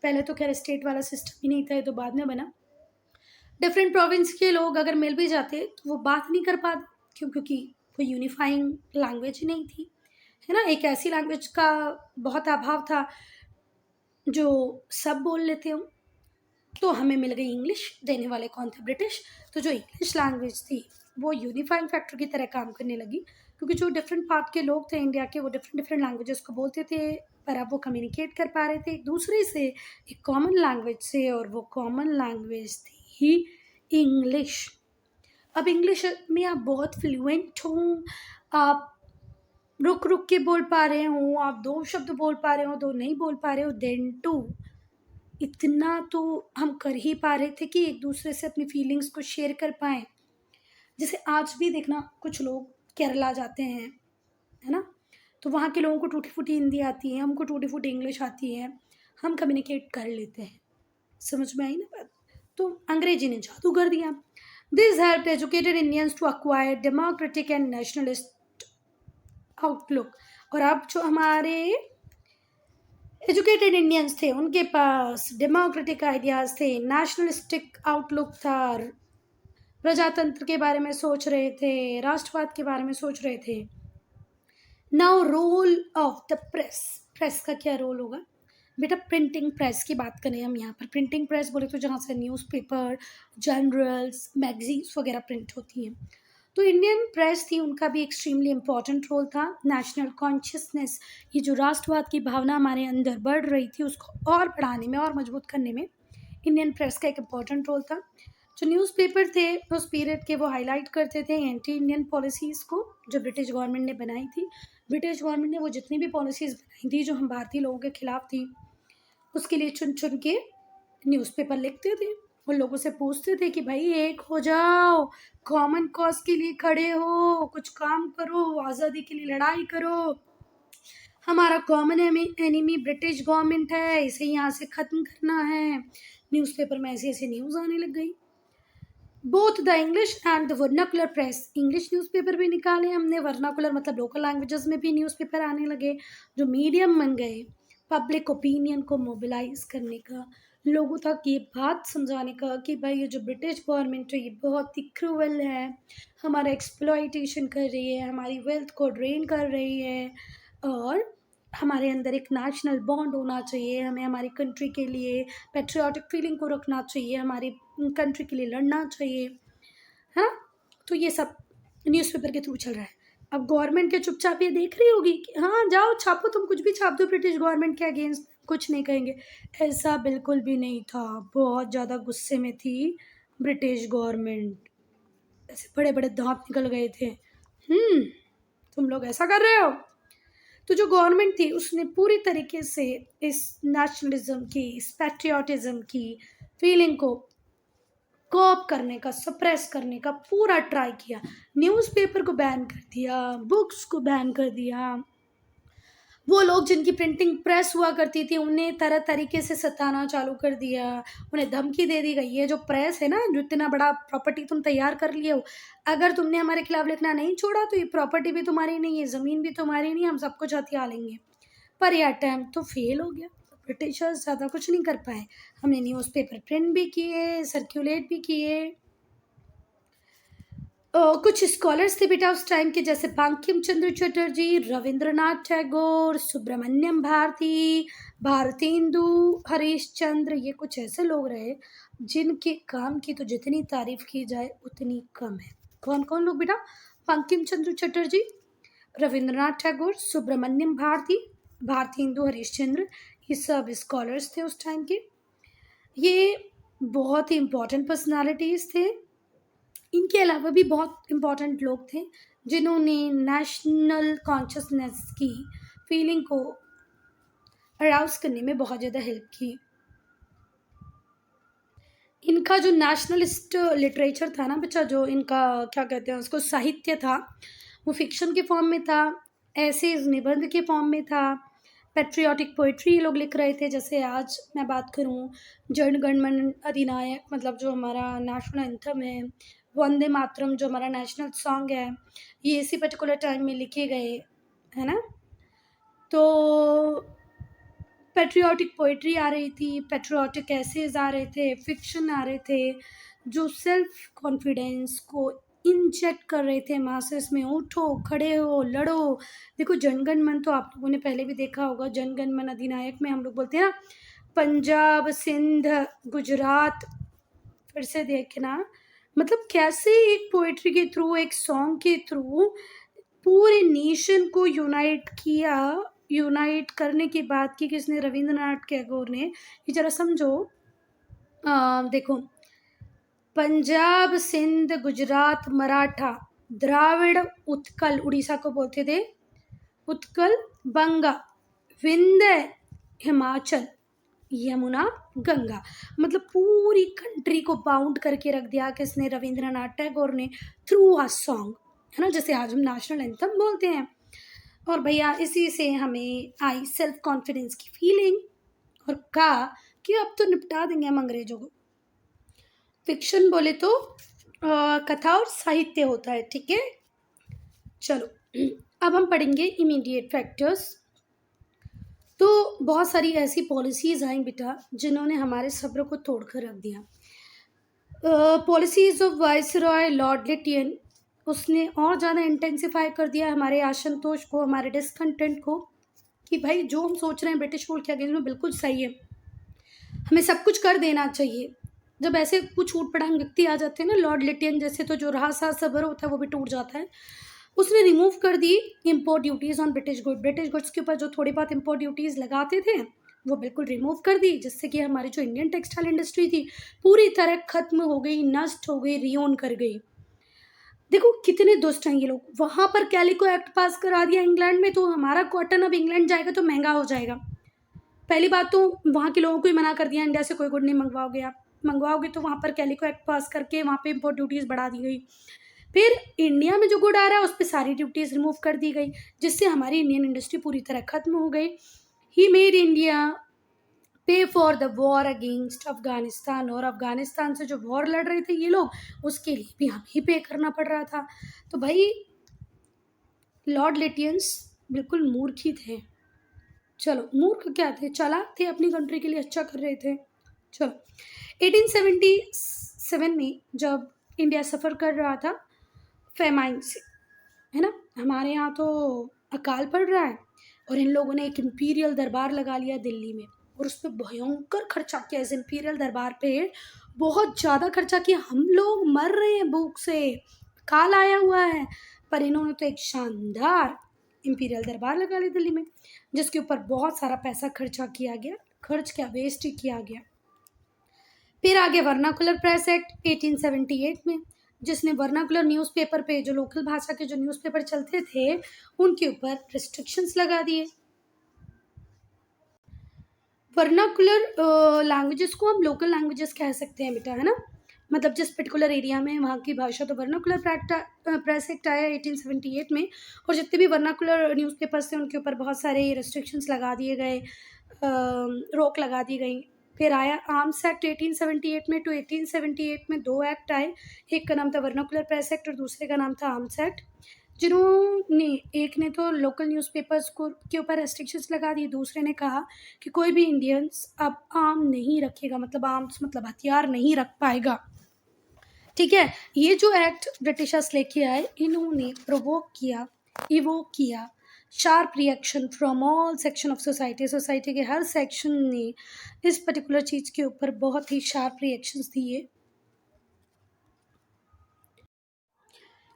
पहले तो खैर स्टेट वाला सिस्टम ही नहीं था, ये तो बाद में बना। डिफरेंट प्रोविंस के लोग अगर मिल भी जाते तो वो बात नहीं कर पाते, क्योंकि कोई यूनिफाइंग लैंग्वेज ही नहीं थी, है ना। एक ऐसी लैंग्वेज का बहुत अभाव था जो सब बोल लेते हो। तो हमें मिल गई इंग्लिश, देने वाले कौन थे? ब्रिटिश। तो जो इंग्लिश लैंग्वेज थी वो यूनिफाइंग फैक्टर की तरह काम करने लगी, क्योंकि जो डिफरेंट पार्ट के लोग थे इंडिया के वो डिफरेंट डिफरेंट लैंग्वेजेस को बोलते थे, पर अब वो कम्युनिकेट कर पा रहे थे एक दूसरे से, एक कॉमन लैंग्वेज से, और वो कॉमन लैंग्वेज थी इंग्लिश। अब इंग्लिश में आप बहुत फ्लुएंट हो, आप रुक रुक के बोल पा रहे हो, आप 2 शब्द बोल पा रहे हो, 2 नहीं बोल पा रहे हो, देन टू इतना तो हम कर ही पा रहे थे कि एक दूसरे से अपनी फीलिंग्स को शेयर कर पाएँ। जैसे आज भी देखना कुछ लोग केरला जाते हैं, है ना? तो वहाँ के लोगों को टूटी-फूटी हिंदी आती है, हमको टूटी-फूटी इंग्लिश आती है, हम कम्युनिकेट कर लेते हैं। समझ में आई ना बात? तो अंग्रेजी ने जादू कर दिया। This helped educated Indians to acquire democratic and nationalist outlook. और अब जो हमारे एजुकेटेड इंडियंस थे, उनके पास डेमोक्रेटिक आइडियाज़ थे, नेशनलिस्टिक आउटलुक था, प्रजातंत्र के बारे में सोच रहे थे, राष्ट्रवाद के बारे में सोच रहे थे। Now role of the press. Press का क्या रोल होगा बेटा? प्रिंटिंग प्रेस की बात करें हम यहाँ पर। प्रिंटिंग प्रेस बोले तो जहाँ से न्यूज़पेपर, जर्नल्स, मैगजीन्स वगैरह प्रिंट होती हैं। तो इंडियन प्रेस थी, उनका भी एक्सट्रीमली इम्पॉर्टेंट रोल था। नेशनल कॉन्शियसनेस, ये जो राष्ट्रवाद की भावना हमारे अंदर बढ़ रही थी, उसको और बढ़ाने में और मजबूत करने में इंडियन प्रेस का एक इम्पॉर्टेंट रोल था। जो न्यूज़पेपर थे उस पीरियड के, वो हाईलाइट करते थे एंटी इंडियन पॉलिसीज़ को जो ब्रिटिश गवर्नमेंट ने बनाई थी। ब्रिटिश गवर्नमेंट ने वो जितनी भी पॉलिसीज़ बनाई थी जो हम भारतीय लोगों के खिलाफ थी, उसके लिए चुन चुन के न्यूज़पेपर लिखते थे और लोगों से पूछते थे कि भाई एक हो जाओ, कॉमन कॉज के लिए खड़े हो, कुछ काम करो, आज़ादी के लिए लड़ाई करो। हमारा कॉमन एनिमी ब्रिटिश गवर्नमेंट है, इसे यहाँ से ख़त्म करना है। न्यूज़पेपर में ऐसी ऐसी न्यूज़ आने लग गई। Both the English and the vernacular press, English newspaper भी निकाले हमने, वर्नाकुलर मतलब लोकल लैंग्वेजेस में भी न्यूज़पेपर आने लगे, जो मीडियम बन गए पब्लिक ओपिनियन को मोबिलाइज करने का, लोगों तक ये बात समझाने का कि भाई ये जो ब्रिटिश गवर्नमेंट है ये बहुत ही क्रूअल है, हमारा एक्सप्लॉइटेशन कर रही है, हमारी वेल्थ को ड्रेन कर रही है, और हमारे अंदर एक नेशनल बॉन्ड होना चाहिए, हमें हमारी कंट्री के लिए पैट्रियाटिक फीलिंग को रखना चाहिए, हमारी कंट्री के लिए लड़ना चाहिए, है ना? तो ये सब न्यूज़पेपर के थ्रू चल रहा है। अब गवर्नमेंट के चुपचाप ये देख रही होगी कि हाँ जाओ छापो, तुम कुछ भी छाप दो ब्रिटिश गवर्नमेंट के अगेंस्ट, कुछ नहीं कहेंगे। ऐसा बिल्कुल भी नहीं था, बहुत ज़्यादा गुस्से में थी ब्रिटिश गवर्नमेंट, ऐसे बड़े बड़े दांत निकल गए थे। तुम लोग ऐसा कर रहे हो। तो जो गवर्नमेंट थी उसने पूरी तरीके से इस नेशनलिज्म की, इस पैट्रियाटिज्म की फीलिंग को कॉप करने का, सप्रेस करने का पूरा ट्राई किया। न्यूज़पेपर को बैन कर दिया, बुक्स को बैन कर दिया। वो लोग जिनकी प्रिंटिंग प्रेस हुआ करती थी उन्हें तरह तरीके से सताना चालू कर दिया, उन्हें धमकी दे दी गई, ये जो प्रेस है ना, जो इतना बड़ा प्रॉपर्टी तुम तैयार कर लिए हो, अगर तुमने हमारे खिलाफ लिखना नहीं छोड़ा तो ये प्रॉपर्टी भी तुम्हारी नहीं है, ज़मीन भी तुम्हारी नहीं, हम सब कुछ हथिया लेंगे। पर यह अटैम्प्ट तो फेल हो गया, ब्रिटिशर्स ज़्यादा कुछ नहीं कर पाए। हमने न्यूज़पेपर प्रिंट भी किए, सर्कुलेट भी किए। कुछ स्कॉलर्स थे बेटा उस टाइम के, जैसे बंकिम चंद्र चटर्जी, रविंद्रनाथ टैगोर, सुब्रमण्यम भारती, भारतेंदु हरीश चंद्र, ये कुछ ऐसे लोग रहे जिनके काम की तो जितनी तारीफ की जाए उतनी कम है। कौन कौन लोग बेटा? बंकिम चंद्र चटर्जी, रविंद्रनाथ टैगोर, सुब्रमण्यम भारती, भारतेंदु हरीश चंद्र, ये सब स्कॉलर्स थे उस टाइम के। ये बहुत ही इम्पोर्टेंट पर्सनालिटीज़ थे। इनके अलावा भी बहुत इम्पॉर्टेंट लोग थे जिन्होंने नेशनल कॉन्शियसनेस की फीलिंग को अराउज करने में बहुत ज़्यादा हेल्प की। इनका जो नेशनलिस्ट लिटरेचर था ना बच्चा, जो इनका क्या कहते हैं उसको, साहित्य था, वो फिक्शन के फॉर्म में था, ऐसे निबंध के फॉर्म में था, पैट्रियाटिक पोइट्री लोग लिख रहे थे। जैसे आज मैं बात करूं, जन गण मन अधिनायक मतलब जो हमारा नेशनल एंथम है, वंदे मातरम जो हमारा नेशनल सॉन्ग है, ये इसी पर्टिकुलर टाइम में लिखे गए, है ना? तो पैट्रियाटिक पोइट्री आ रही थी, पैट्रियाटिक एसेज आ रहे थे, फिक्शन आ रहे थे, जो सेल्फ कॉन्फिडेंस को इंजेक्ट कर रहे थे मासेस में, उठो खड़े हो लड़ो। देखो जनगण मन तो आप लोगों ने पहले भी देखा होगा, जनगण मन अधिनायक में हम लोग बोलते हैं ना, पंजाब, सिंध, गुजरात, फिर से देखना मतलब कैसे एक पोइट्री के थ्रू, एक सॉन्ग के थ्रू पूरे नेशन को यूनाइट किया। यूनाइट करने की बात की किसने? रविंद्रनाथ टैगोर ने। ये जरा समझो। देखो पंजाब, सिंध, गुजरात, मराठा, द्राविड़, उत्कल, उड़ीसा को बोलते थे उत्कल, बंगा, विंध्य, हिमाचल, यमुना, गंगा। मतलब पूरी कंट्री को बाउंड करके रख दिया किसने? रविंद्रनाथ टैगोर ने, थ्रू अ सॉन्ग, है ना, जैसे आज हम नेशनल एंथम बोलते हैं। और भैया इसी से हमें आई सेल्फ कॉन्फिडेंस की फीलिंग और कहा कि अब तो निपटा देंगे हम अंग्रेजों को। फिक्शन बोले तो कथा और साहित्य होता है, ठीक है। चलो अब हम पढ़ेंगे इमीडिएट फैक्टर्स। तो बहुत सारी ऐसी पॉलिसीज आई बेटा जिन्होंने हमारे सब्र को तोड़कर रख दिया। पॉलिसीज ऑफ वाइसरॉय लॉर्ड लिटियन, उसने और ज़्यादा इंटेंसिफाई कर दिया हमारे असंतोष को, हमारे डिसकंटेंट को, कि भाई जो हम सोच रहे हैं ब्रिटिश रूल के अगेंस्ट में बिल्कुल सही है, हमें सब कुछ कर देना चाहिए। जब ऐसे कुछ ऊट पटांग व्यक्ति आ जाते हैं ना, लॉर्ड लिटियन जैसे, तो जो रहा सा सब्र होता है वो भी टूट जाता है। उसने रिमूव कर दी import duties on British good. British goods के ऊपर जो थोड़ी बहुत इम्पोर्ट ड्यूटीज़ लगाते थे वो बिल्कुल रिमूव कर दी, जिससे कि हमारी जो इंडियन टेक्सटाइल इंडस्ट्री थी पूरी तरह खत्म हो गई, नष्ट हो गई, रिओन कर गई। देखो कितने दुष्ट हैं ये लोग। वहाँ पर कैलिको एक्ट पास करा दिया इंग्लैंड में, तो हमारा कॉटन अब इंग्लैंड जाएगा तो महंगा हो जाएगा। पहली बात तो वहाँ के लोगों को ही मना कर दिया, इंडिया से कोई गुड नहीं मंगवाओगे, आप मंगवाओगे तो वहाँ पर कैलिको एक्ट पास करके वहाँ पे इम्पोर्ट ड्यूटीज़ बढ़ा दी गई। फिर इंडिया में जो गुड आ रहा है उस पर सारी ड्यूटीज़ रिमूव कर दी गई, जिससे हमारी इंडियन इंडस्ट्री पूरी तरह खत्म हो गई। ही मेड इंडिया पे for the war against Afghanistan, और अफगानिस्तान से जो वॉर लड़ रहे थे ये लोग, उसके लिए भी हमें ही पे करना पड़ रहा था। तो भाई लॉर्ड लिटियंस बिल्कुल मूर्ख ही थे। चलो मूर्ख क्या थे, चालाक थे, अपनी कंट्री के लिए अच्छा कर रहे थे। चलो 1877 में जब इंडिया सफ़र कर रहा था फेमाइन से, है ना, हमारे यहाँ तो अकाल पड़ रहा है, और इन लोगों ने एक इम्पीरियल दरबार लगा लिया दिल्ली में, और उस पर भयंकर खर्चा किया। इस इम्पीरियल दरबार पे बहुत ज़्यादा खर्चा किया, हम लोग मर रहे हैं भूख से, काल आया हुआ है, पर इन्होंने तो एक शानदार इम्पीरियल दरबार लगा लिया दिल्ली में, जिसके ऊपर बहुत सारा पैसा खर्चा किया गया। खर्च क्या, वेस्ट ही किया गया। फिर आगे वर्नाकुलर प्रेस एक्ट 1878 में, जिसने वर्नाकुलर न्यूज़पेपर पे, जो लोकल भाषा के जो न्यूज़पेपर चलते थे उनके ऊपर रिस्ट्रिक्शंस लगा दिए। वर्नाकुलर लैंग्वेजेस को हम लोकल लैंग्वेजेस कह सकते हैं बेटा, है ना, मतलब जिस पर्टिकुलर एरिया में वहाँ की भाषा। तो वर्नाकुलर प्रेस एक्ट आया 1878 में, और जितने भी वर्नाकुलर न्यूज़पेपर्स थे उनके ऊपर बहुत सारे रिस्ट्रिक्शंस लगा दिए गए, रोक लगा दी गई। फिर आया आर्म्स एक्ट 1878 में टू 1878 में 2 एक्ट आए, एक का नाम था वर्नाकुलर प्रेस एक्ट और दूसरे का नाम था आर्म्स एक्ट, जिन्होंने, एक ने तो लोकल न्यूज़पेपर्स को के ऊपर रेस्ट्रिक्शंस लगा दी, दूसरे ने कहा कि कोई भी इंडियंस अब आर्म नहीं रखेगा, मतलब आर्म्स मतलब हथियार नहीं रख पाएगा। ठीक है, ये जो एक्ट ब्रिटिशर्स लेके आए, इन्होंने प्रोवोक किया, इवोक किया sharp reaction from all section of society. Society के हर सेक्शन ने इस पर्टिकुलर चीज़ के ऊपर बहुत ही शार्प रिएक्शंस दिए।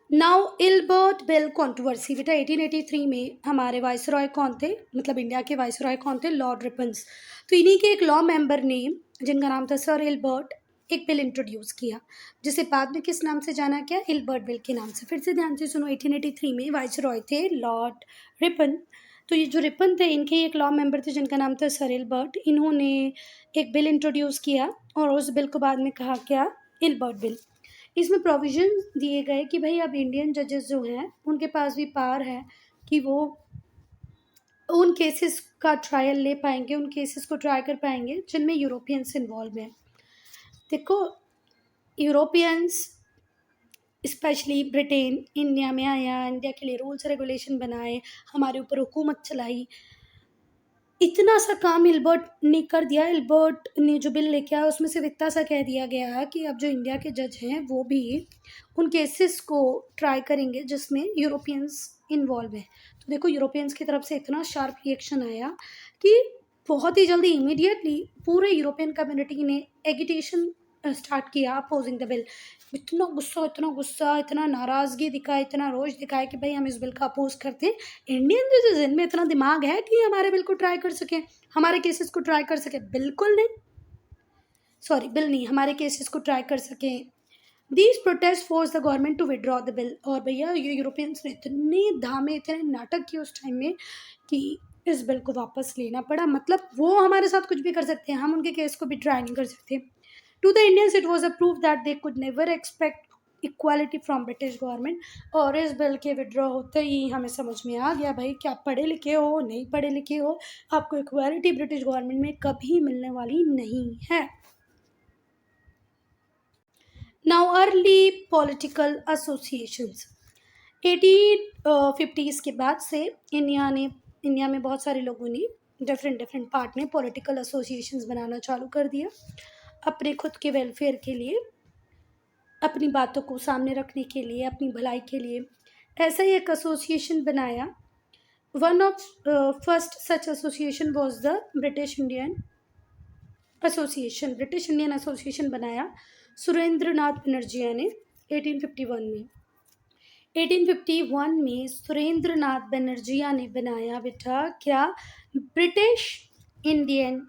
नाउ इल्बर्ट बिल कंट्रोवर्सी बेटा, 1883 में हमारे वाइसरॉय कौन थे, मतलब इंडिया के वाइसरॉय कौन थे? Lord response. तो इन्हीं के एक लॉ मेंबर ने, जिनका नाम था सर इल्बर्ट, एक बिल इंट्रोड्यूस किया, जिसे बाद में किस नाम से जाना गया? इल्बर्ट बिल के नाम से। फिर से ध्यान से सुनो, 1883 में वाइसरॉय थे लॉर्ड रिपन। तो ये जो रिपन थे, इनके एक लॉ मेंबर थे जिनका नाम था सर इल्बर्ट। इन्होंने एक बिल इंट्रोड्यूस किया, और उस बिल को बाद में कहा क्या? Ilbert bill. इसमें प्रोविजन दिए गए कि भाई अब इंडियन जजेस जो हैं उनके पास भी पावर है कि वो उन केसेस का ट्रायल ले पाएंगे, उन केसेस को ट्राई कर पाएंगे जिनमें यूरोपियंस इन्वॉल्व हैं। देखो यूरोपियंस स्पेशली ब्रिटेन इंडिया में आया, इंडिया के लिए रूल्स रेगुलेशन बनाए, हमारे ऊपर हुकूमत चलाई, इतना सा काम इल्बर्ट ने कर दिया। इल्बर्ट ने जो बिल लेके आया उसमें सिर्फ इतना सा कह दिया गया कि अब जो इंडिया के जज हैं वो भी उन केसेस को ट्राई करेंगे जिसमें यूरोपियंस इन्वॉल्व है। तो देखो यूरोपियंस की तरफ से इतना शार्प रिएक्शन आया कि बहुत ही जल्दी इमीडिएटली पूरे यूरोपियन कम्युनिटी ने एगिटेशन स्टार्ट किया अपोजिंग द बिल। इतना गुस्सा, इतना नाराज़गी दिखाया, इतना रोष दिखाया कि भाई हम इस बिल का अपोज करते हैं। इंडियन जजेस, इनमें इतना दिमाग है कि हमारे बिल को ट्राई कर सकें, हमारे केसेस को ट्राई कर सकें? बिल्कुल नहीं, सॉरी बिल नहीं, हमारे केसेस को ट्राई कर सकें, these protest force the government to withdraw the bill. और भैया ये यूरोपियंस ने इतने धामे इतने नाटक किए उस टाइम में कि इस बिल को वापस लेना पड़ा। मतलब वो हमारे साथ कुछ भी कर सकते हैं, हम उनके केस को भी ट्राई नहीं कर सकते। To the Indians it was a proof that they could never expect equality from British government. और इस बिल के विड्रॉ होते ही हमें समझ में आ गया भाई कि आप पढ़े लिखे हो नहीं पढ़े लिखे हो, आपको इक्वालिटी ब्रिटिश गवर्नमेंट में कभी मिलने वाली नहीं है। Now early political associations. 1850s के बाद से इंडिया में बहुत सारे लोगों ने डिफरेंट पार्ट में पॉलिटिकल एसोसिएशंस बनाना चालू कर दिया अपने खुद के वेलफेयर के लिए, अपनी बातों को सामने रखने के लिए, अपनी भलाई के लिए। ऐसा ही एक एसोसिएशन बनाया। One of first such association was the British Indian association बनाया सुरेंद्रनाथ बनर्जिया ने 1851 में। 1851 में सुरेंद्रनाथ बनर्जिया ने बनाया बेटा क्या, ब्रिटिश इंडियन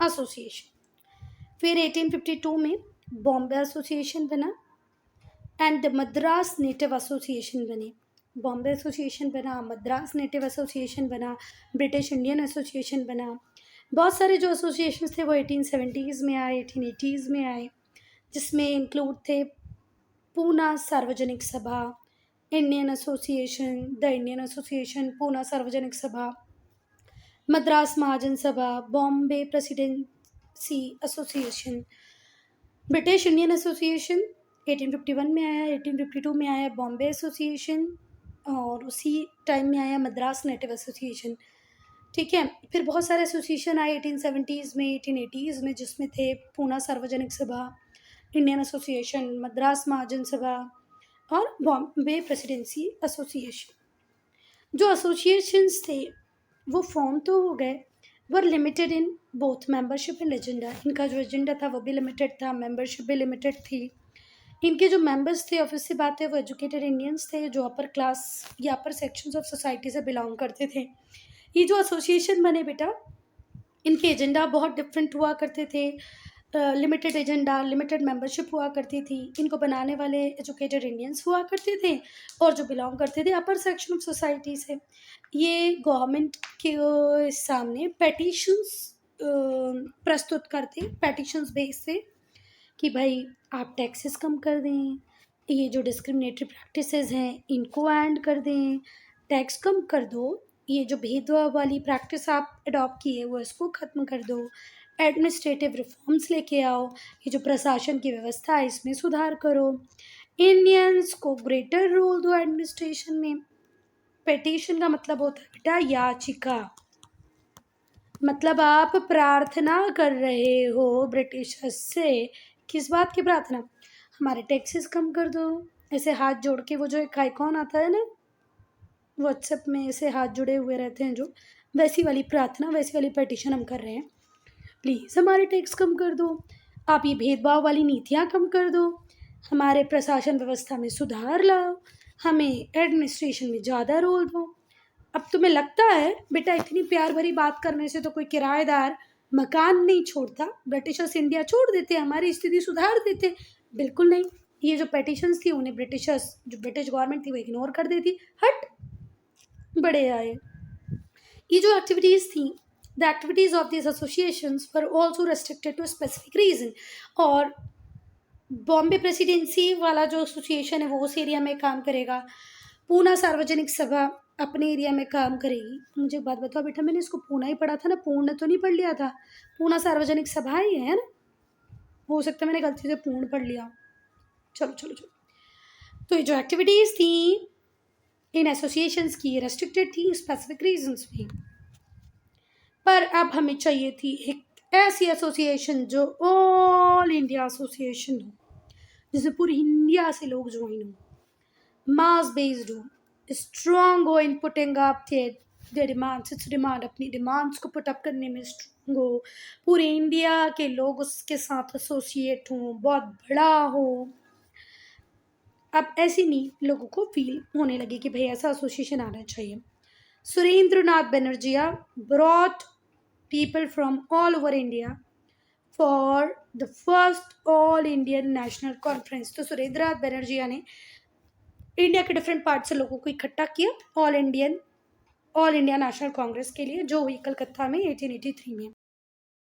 एसोसिएशन। फिर 1852 में बॉम्बे एसोसिएशन बना and the Madras native association बने। बॉम्बे एसोसिएशन बना, मद्रास नेटिव एसोसिएशन बना, ब्रिटिश इंडियन एसोसिएशन बना। बहुत सारे जो एसोसिएशन थे वो 1870s में आए, 1880s में आए, जिसमें इंक्लूड थे पूना सार्वजनिक सभा, Indian association, the Indian association, Poona सार्वजनिक सभा, मद्रास महाजन सभा, Bombay presidency association. British Indian association 1851 में आया, 1852 में आया बॉम्बे एसोसिएशन, और उसी टाइम में आया मद्रास नेटिव एसोसिएशन। ठीक है, फिर बहुत सारे एसोसिएशन आए 1870s में, 1880s में, जिसमें थे पूना सार्वजनिक सभा, इंडियन एसोसिएशन, मद्रास महाजन सभा और बॉम्बे प्रेसिडेंसी एसोसिएशन। जो एसोसिएशंस थे वो फॉर्म तो हो गए, वर limited in both membership and agenda. इनका जो एजेंडा था वो भी लिमिटेड था, मेंबरशिप भी लिमिटेड थी। इनके जो मेंबर्स थे, ऑब्वियस सी बात है, वो एजुकेटेड इंडियंस थे जो अपर क्लास या अपर सेक्शंस ऑफ सोसाइटी से बिलोंग करते थे। ये जो एसोसिएशन बने बेटा, इनके एजेंडा बहुत डिफरेंट हुआ करते थे। लिमिटेड एजेंडा, लिमिटेड मेंबरशिप हुआ करती थी। इनको बनाने वाले एजुकेटेड इंडियंस हुआ करते थे और जो बिलोंग करते थे अपर सेक्शन ऑफ सोसाइटी से। ये गवर्नमेंट के सामने पेटिशंस प्रस्तुत करते, पेटिशंस बेस से कि भाई आप टैक्सेस कम कर दें, ये जो डिस्क्रिमिनेटरी प्रैक्टिसेस हैं इनको एंड कर दें, टैक्स कम कर दो, ये जो भेदभाव वाली प्रैक्टिस आप अडॉप्ट किए वो इसको ख़त्म कर दो, एडमिनिस्ट्रेटिव रिफॉर्म्स लेके आओ, ये जो प्रशासन की व्यवस्था है इसमें सुधार करो, इंडियंस को ग्रेटर रोल दो एडमिनिस्ट्रेशन में। पेटिशन का मतलब होता है बेटा याचिका, मतलब आप प्रार्थना कर रहे हो ब्रिटिशर्स से। किस बात की प्रार्थना? हमारे टैक्सेस कम कर दो। ऐसे हाथ जोड़ के, वो जो एक आइकॉन आता है ना व्हाट्सएप में, ऐसे हाथ जुड़े हुए रहते हैं जो, वैसी वाली प्रार्थना, वैसी वाली पेटिशन हम कर रहे हैं। प्लीज़ हमारे टैक्स कम कर दो, आप ये भेदभाव वाली नीतियाँ कम कर दो, हमारे प्रशासन व्यवस्था में सुधार लाओ, हमें एडमिनिस्ट्रेशन में ज़्यादा रोल दो। अब तुम्हें लगता है बेटा इतनी प्यार भरी बात करने से तो कोई किराएदार मकान नहीं छोड़ता, ब्रिटिशर्स इंडिया छोड़ देते, हमारी स्थिति सुधार देते? बिल्कुल नहीं। ये जो पेटिशंस थी उन्हें ब्रिटिशर्स, जो ब्रिटिश गवर्नमेंट थी वो इग्नोर कर देती, हट बड़े आए। ये जो एक्टिविटीज़ थी, the activities of this associations were also restricted to specific region. और बॉम्बे प्रेसिडेंसी वाला जो एसोसिएशन है वो उस एरिया में काम करेगा, पूना सार्वजनिक सभा अपने एरिया में काम करेगी। मुझे एक बात बताओ बेटा, मैंने इसको पूना ही पढ़ा था ना, पूर्ण तो नहीं पढ़ लिया था? पूना सार्वजनिक सभा ही है ना, हो सकता है मैंने गलती से पूर्ण पढ़ लिया। चलो चलो चलो, तो ये जो एक्टिविटीज़ थी इन एसोसिएशंस की रेस्ट्रिक्टेड थी स्पेसिफिक रीजंस भी। पर अब हमें चाहिए थी एक ऐसी एसोसिएशन जो ऑल इंडिया एसोसिएशन हो, जिसमें पूरी इंडिया से लोग ज्वाइन हो, मास बेस्ड हो, स्ट्रॉन्ग हो in putting up there demands, it's demand, अपनी डिमांड्स को पुट अप करने में स्ट्रॉन्ग हो, पूरे इंडिया के लोग उसके साथ एसोसिएट हों, बहुत बड़ा हो। अब ऐसी नहीं लोगों को फील होने लगी कि भाई ऐसा एसोसिएशन आना चाहिए। Surendranath Banerjea brought people from all over India for the first all Indian national conference. तो सुरेंद्रनाथ बनर्जी ने इंडिया के डिफरेंट पार्ट से लोगों को इकट्ठा किया ऑल इंडिया नेशनल कांग्रेस के लिए, जो हुई कलकत्ता में 1883 में।